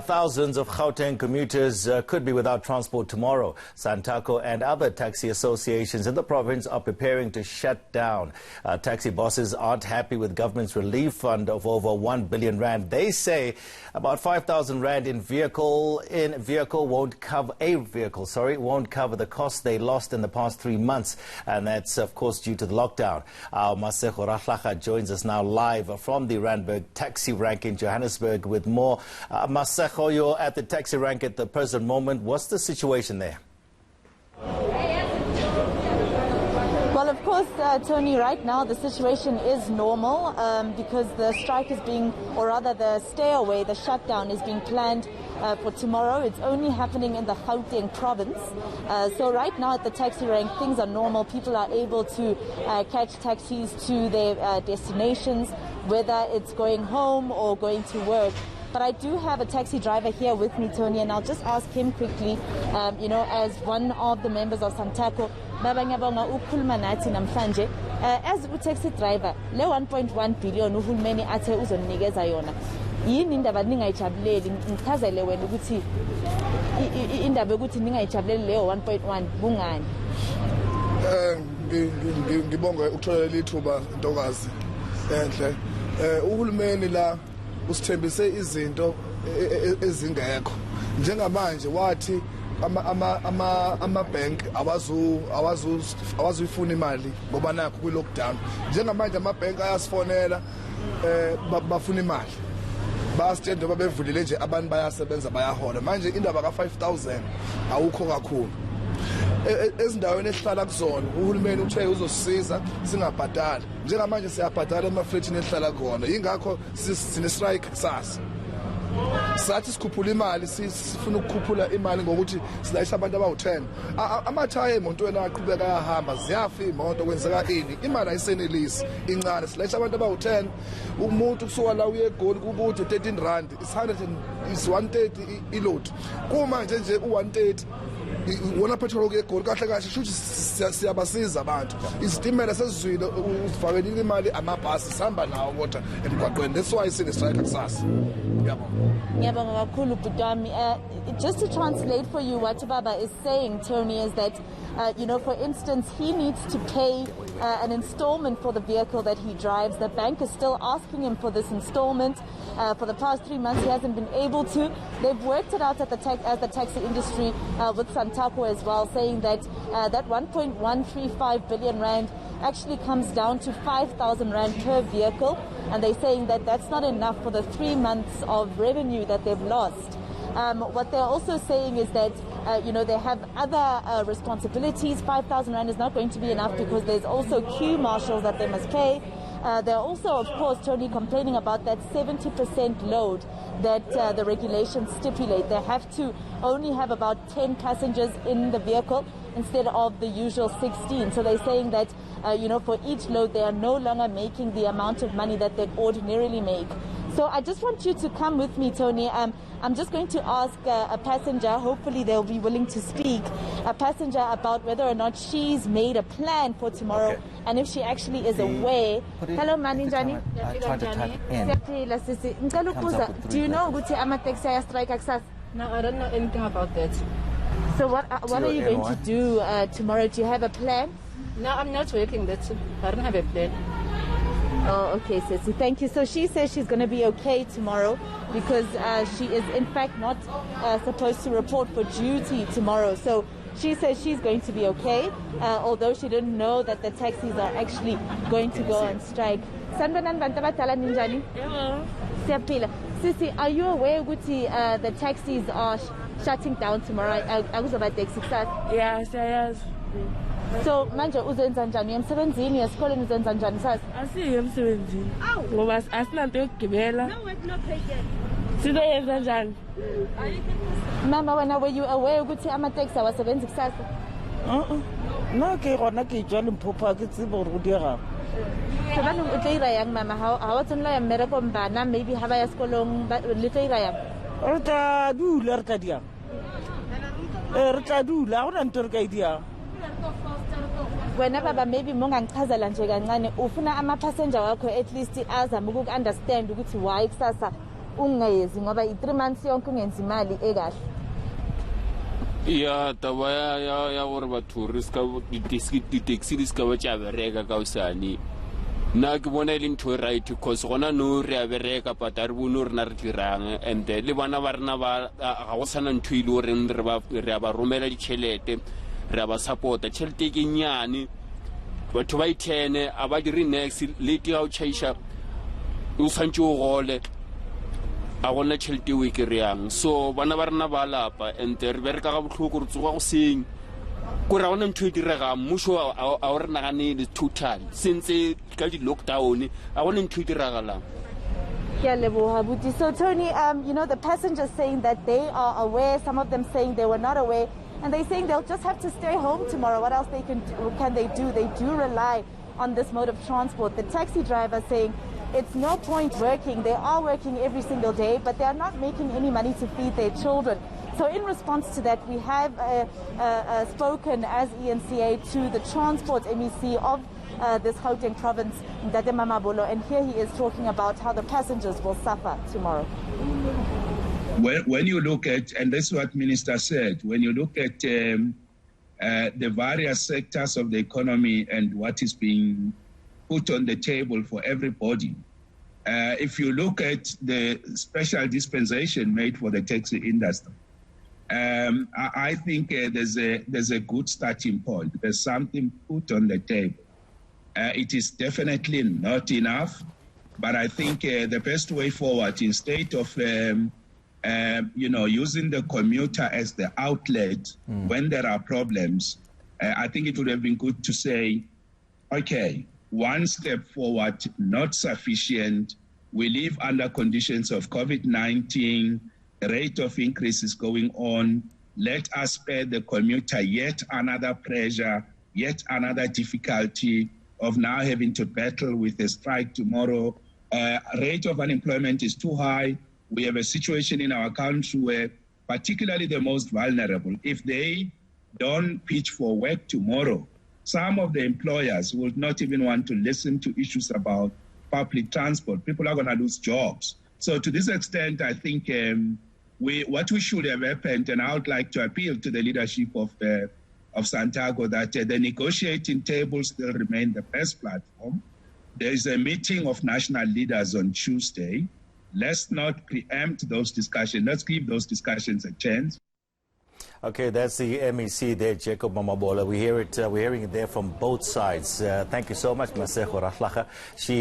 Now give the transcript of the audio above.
Thousands of Gauteng commuters could be without transport tomorrow. Santaco and other taxi associations in the province are preparing to shut down. Taxi bosses aren't happy with government's relief fund of over 1 billion rand. They say about 5,000 rand in vehicle won't cover the costs they lost in the past 3 months, and that's of course due to the lockdown. Masego Rahlaga joins us now live from the Randburg taxi rank in Johannesburg with more. Masego, you're at the taxi rank at the present moment. What's the situation there? Well, of course, Tony, right now the situation is normal because the strike is being, or rather the stay away, the shutdown is being planned for tomorrow. It's only happening in the Gauteng province. So right now at the taxi rank, things are normal. People are able to catch taxis to their destinations, whether it's going home or going to work. But I do have a taxi driver here with me, Tony, and I'll just ask him quickly, as one of the members of Santaco, as a taxi driver, le 1.1 billion uhulumeni athe uzonikeza yona. Yini indaba ningayijabuleli ngichazele wena ukuthi indaba ukuthi ningayijabuleli leyo 1.1 bungani? Ngibonga ukuthola lithuba ntokazi enhle. Uhulumeni la usithembise izinto ezingekho njengamanje wathi ama-bank awazuyifuna imali ngoba nakho kwi-lockdown. Njengamanje ama-bank ayasifonela bafuna imali, bayasitshela njengoba bevulile nje abantu bayasebenza bayahola. Manje indaba ka-5,000 awukho kakhulu ezindaweni esihlala kuzona. Uhulumeni uthe uzosisiza singabhadali. Njengamanje siyabhadala emafletini esihlala khona, yingakho sine-strike kusasa. Sathi sikhuphula imali, sifuna ukukhuphula imali ngokuthi silayisha abantu abawu-10. Amathaya emotweni aqhubeka ayahamba, ziyafa imoto, kwenzeka ini, imali ayisenelisi incane. Silayisha abantu abawu-10, umuntu kusuka la uye eGoli kukude 13 rand, is 130 iload. Kumanje nje u-130 wona petrol eGoli kahle kahle shuthi siyabasiza abantu. Izitimela sezizwile uzifakele imali, amabhasi sihamba nawo kodwa emgwaqweni. That's why sine-strike kusasa. Just to translate for you what Baba is saying, Tony, is that, for instance, he needs to pay an installment for the vehicle that he drives. The bank is still asking him for this installment. For the past 3 months, he hasn't been able to. They've worked it out at the taxi industry with Santaco as well, saying that that 1.135 billion rand actually comes down to 5,000 rand per vehicle. And they're saying that that's not enough for the 3 months of revenue that they've lost. What they're also saying is that, they have other responsibilities. 5,000 rand is not going to be enough because there's also queue marshals that they must pay. They're also, of course, Tony, complaining about that 70% load that the regulations stipulate. They have to only have about 10 passengers in the vehicle instead of the usual 16. So they're saying that, for each load, they are no longer making the amount of money that they'd ordinarily make. So I just want you to come with me, Tony. I'm just going to ask a passenger, hopefully they'll be willing to speak, a passenger about whether or not she's made a plan for tomorrow, okay, and if she actually is aware. Hello, Maninjani. Do you know Guti Amatexa strike access? No, I don't know anything about that. So what are you going to do tomorrow? Do you have a plan? No, I'm not working. That's I don't have a plan. Oh, okay, Sissy. Thank you. So she says she's going to be okay tomorrow because she is, in fact, not supposed to report for duty tomorrow. So she says she's going to be okay, although she didn't know that the taxis are actually going to go on strike. Sissy, are you aware, Guti, the taxis are shutting down tomorrow? Yes, yes. So manje uzenza njani emsebenzini esikoleni uzenza njani sasa? Asiye emsebenzini ngoba asinanto yokugibela. No work no pay yet. Sizoyenza njani? Mama, were you aware ukuthi ama-taxi awasebenzi kusasa? No, ke gona ke tswa Limpopo ke tsebe gore go dira. So ba nong o tla ira yang mama? Ha wa tsonela ya mmereko bana, maybe ha ba ya sekolong le tla ira yang? Re tla dula re tla dia. Re tla dula go nna ntore ka dia. Wena baba, maybe mongangichazela nje kancane ufuna ama-passenger wakho at least azame uku-understand ukuthi why kusasa ungayezi ngoba i3 months yonke ungenza imali ekahle. Ya taba ya gore batho re ska di-taxi di ska ba tša bereka ka osane nna ke bona e le ntho e right because gona no re a bereka but a re bone gore na re dirang and le bana ba rena ga go sana ntho e le goreng re a ba romela ditšhelete re a ba supporta tšhelete e ke nnyane batho ba i10 a ba dire next late ga o tšhaiša o santse o gole a gona tšhelete eo e kry-ang so bana ba rena ba lapa and re bereka ga botlhoko re tsoga go seng kore a gona ntho e diregang mmušo a o re naganele total sentse ka di-lockdown a gona ntho e diragalang. So Tony, you know, the passengers saying that they are aware, some of them saying they were not aware, and they're saying they'll just have to stay home tomorrow. What else can they do? They do rely on this mode of transport. The taxi driver saying it's no point working. They are working every single day, but they are not making any money to feed their children. So in response to that, we have spoken as eNCA to the transport MEC of this Gauteng province, Ndate Mamabolo, and here he is talking about how the passengers will suffer tomorrow. When you look at, and this is what Minister said, when you look at the various sectors of the economy and what is being put on the table for everybody, if you look at the special dispensation made for the taxi industry, I think there's a good starting point. There's something put on the table. It is definitely not enough, but I think the best way forward, instead of using the commuter as the outlet when there are problems, I think it would have been good to say, okay, one step forward, not sufficient. We live under conditions of COVID-19. The rate of increase is going on. Let us spare the commuter yet another pressure, yet another difficulty of now having to battle with a strike tomorrow. Rate of unemployment is too high. We have a situation in our country where particularly the most vulnerable, if they don't pitch for work tomorrow, some of the employers will not even want to listen to issues about public transport. People are going to lose jobs. So to this extent, I think what we should have happened, and I would like to appeal to the leadership of Santaco that the negotiating table still remain the best platform. There is a meeting of national leaders on Tuesday. Let's not preempt those discussions. Let's give those discussions a chance. Okay, that's the MEC there, Jacob Mamabola. We're hearing it there from both sides. Thank you so much, Masego Rahlaga.